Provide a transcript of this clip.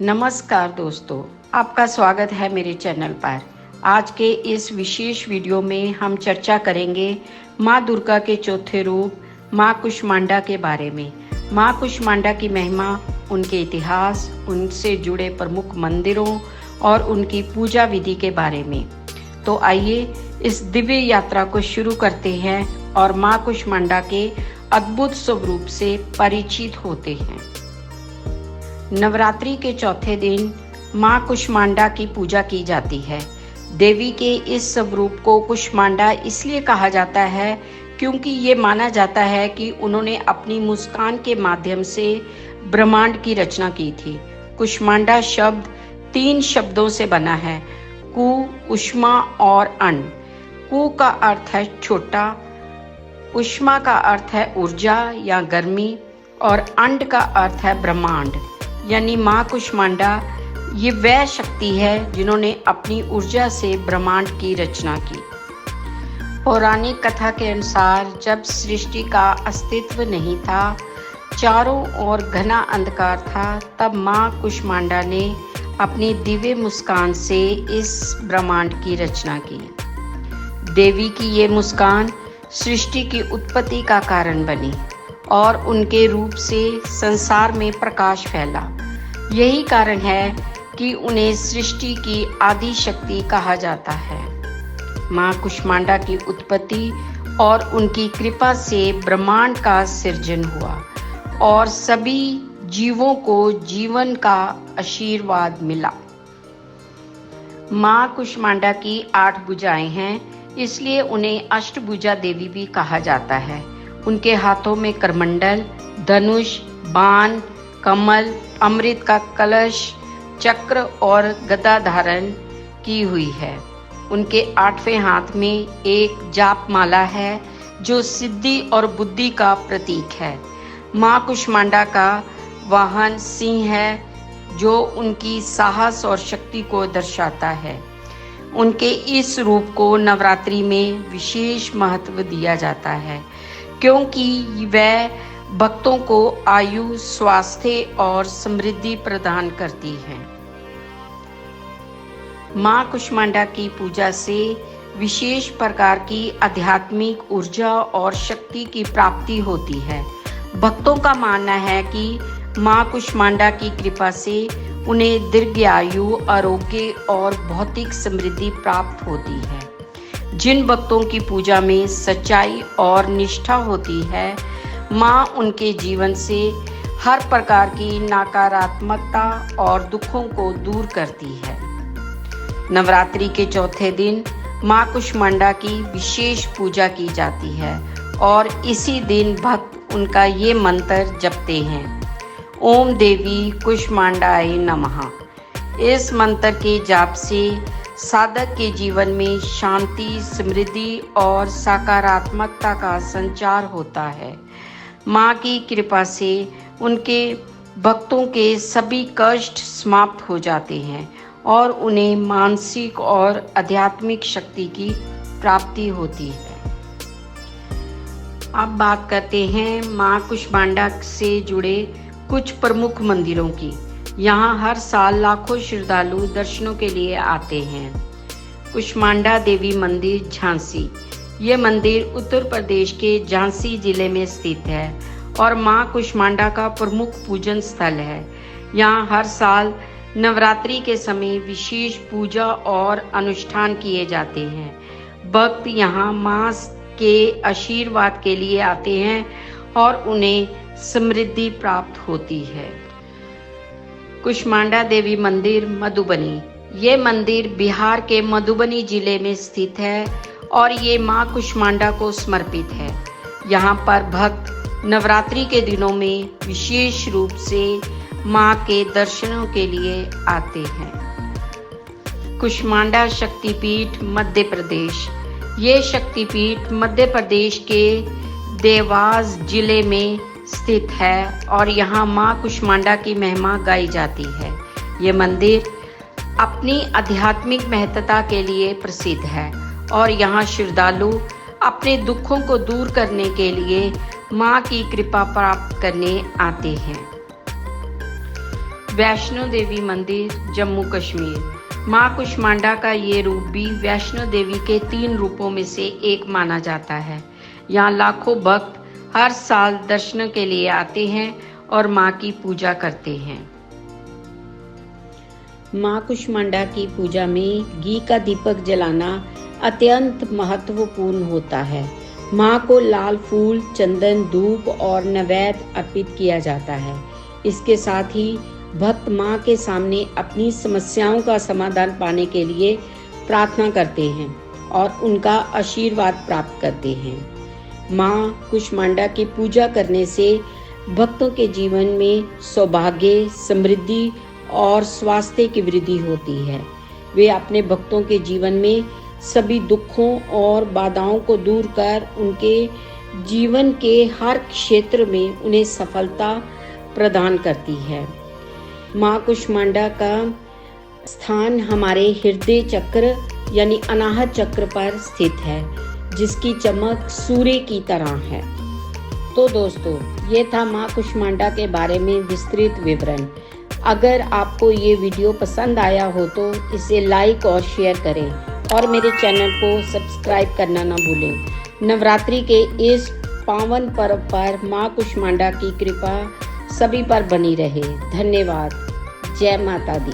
नमस्कार दोस्तों, आपका स्वागत है मेरे चैनल पर। आज के इस विशेष वीडियो में हम चर्चा करेंगे माँ दुर्गा के चौथे रूप माँ कुष्मांडा के बारे में। माँ कुष्मांडा की महिमा, उनके इतिहास, उनसे जुड़े प्रमुख मंदिरों और उनकी पूजा विधि के बारे में। तो आइए इस दिव्य यात्रा को शुरू करते हैं और माँ कुष्मांडा के अद्भुत स्वरूप से परिचित होते हैं। नवरात्रि के चौथे दिन माँ कुष्मांडा की पूजा की जाती है। देवी के इस स्वरूप को कुष्मांडा इसलिए कहा जाता है क्योंकि ये माना जाता है कि उन्होंने अपनी मुस्कान के माध्यम से ब्रह्मांड की रचना की थी। कुष्मांडा शब्द 3 शब्दों से बना है, कु, उष्मा और अण। कु का अर्थ है छोटा, उष्मा का अर्थ है ऊर्जा या गर्मी और अंड का अर्थ है ब्रह्मांड। यानी माँ कुष्मांडा ये वह शक्ति है जिन्होंने अपनी ऊर्जा से ब्रह्मांड की रचना की। पौराणिक कथा के अनुसार जब सृष्टि का अस्तित्व नहीं था, चारों ओर घना अंधकार था, तब माँ कुष्मांडा ने अपनी दिव्य मुस्कान से इस ब्रह्मांड की रचना की। देवी की ये मुस्कान सृष्टि की उत्पत्ति का कारण बनी और उनके रूप से संसार में प्रकाश फैला। यही कारण है कि उन्हें सृष्टि की आदि शक्ति कहा जाता है। माँ कुष्मांडा की उत्पत्ति और उनकी कृपा से ब्रह्मांड का सृजन हुआ और सभी जीवों को जीवन का आशीर्वाद मिला। माँ कुष्मांडा की 8 भुजाएं हैं, इसलिए उन्हें अष्टभुजा देवी भी कहा जाता है। उनके हाथों में करमंडल, धनुष, बाण, कमल, अमृत का कलश, चक्र और गदा धारण की हुई है। उनके 8वें हाथ में एक जाप माला है जो सिद्धि और बुद्धि का प्रतीक है। माँ कुष्मांडा का वाहन सिंह है जो उनकी साहस और शक्ति को दर्शाता है। उनके इस रूप को नवरात्रि में विशेष महत्व दिया जाता है क्योंकि वह भक्तों को आयु, स्वास्थ्य और समृद्धि प्रदान करती है। माँ कुष्मांडा की पूजा से विशेष प्रकार की आध्यात्मिक ऊर्जा और शक्ति की प्राप्ति होती है। भक्तों का मानना है कि माँ कुष्मांडा की कृपा से उन्हें दीर्घायु, आरोग्य और भौतिक समृद्धि प्राप्त होती है। जिन भक्तों की पूजा में सच्चाई और निष्ठा होती है, माँ उनके जीवन से हर प्रकार की नकारात्मकता और दुखों को दूर करती है। नवरात्रि के चौथे दिन माँ कुष्मांडा की विशेष पूजा की जाती है और इसी दिन भक्त उनका ये मंत्र जपते हैं, ओम देवी कुष्मांडाय नमः। इस मंत्र के जाप से साधक के जीवन में शांति, समृद्धि और सकारात्मकता का संचार होता है। माँ की कृपा से उनके भक्तों के सभी कष्ट समाप्त हो जाते हैं और उन्हें मानसिक और आध्यात्मिक शक्ति की प्राप्ति होती है। अब बात करते हैं माँ कुष्मांडा से जुड़े कुछ प्रमुख मंदिरों की। यहाँ हर साल लाखों श्रद्धालु दर्शनों के लिए आते हैं। कुष्मांडा देवी मंदिर, झांसी। ये मंदिर उत्तर प्रदेश के झांसी जिले में स्थित है और माँ कुष्मांडा का प्रमुख पूजन स्थल है। यहाँ हर साल नवरात्रि के समय विशेष पूजा और अनुष्ठान किए जाते हैं। भक्त यहाँ माँ के आशीर्वाद के लिए आते हैं और उन्हें समृद्धि प्राप्त होती है। कुष्मांडा देवी मंदिर, मधुबनी। ये मंदिर बिहार के मधुबनी जिले में स्थित है और ये माँ कुष्मांडा को समर्पित है। यहाँ पर भक्त नवरात्रि के दिनों में विशेष रूप से माँ के दर्शनों के लिए आते हैं। कुष्मांडा शक्तिपीठ, मध्य प्रदेश। ये शक्तिपीठ मध्य प्रदेश के देवास जिले में स्थित है और यहाँ माँ कुष्मांडा की महिमा गाई जाती है। ये मंदिर अपनी आध्यात्मिक महत्ता के लिए प्रसिद्ध है और यहाँ श्रद्धालु अपने दुखों को दूर करने के लिए माँ की कृपा प्राप्त करने आते हैं। वैष्णो देवी मंदिर, जम्मू कश्मीर। माँ कुष्मांडा का ये रूप भी वैष्णो देवी के 3 रूपों में से एक माना जाता है। यहाँ लाखों भक्त हर साल दर्शन के लिए आते हैं और माँ की पूजा करते हैं। माँ कुष्मांडा की पूजा में घी का दीपक जलाना अत्यंत महत्वपूर्ण होता है। माँ को लाल फूल, चंदन, धूप और नैवेद्य अर्पित किया जाता है। इसके साथ ही भक्त माँ के सामने अपनी समस्याओं का समाधान पाने के लिए प्रार्थना करते हैं और उनका आशीर्वाद प्राप्त करते हैं। माँ कुष्मांडा की पूजा करने से भक्तों के जीवन में सौभाग्य, समृद्धि और स्वास्थ्य की वृद्धि होती है। वे अपने भक्तों के जीवन में सभी दुखों और बाधाओं को दूर कर उनके जीवन के हर क्षेत्र में उन्हें सफलता प्रदान करती है। माँ कुष्मांडा का स्थान हमारे हृदय चक्र यानी अनाहत चक्र पर स्थित है, जिसकी चमक सूर्य की तरह है। तो दोस्तों, ये था माँ कुष्मांडा के बारे में विस्तृत विवरण। अगर आपको ये वीडियो पसंद आया हो तो इसे लाइक और शेयर करें और मेरे चैनल को सब्सक्राइब करना ना भूलें। नवरात्रि के इस पावन पर्व पर माँ कुष्मांडा की कृपा सभी पर बनी रहे। धन्यवाद। जय माता दी।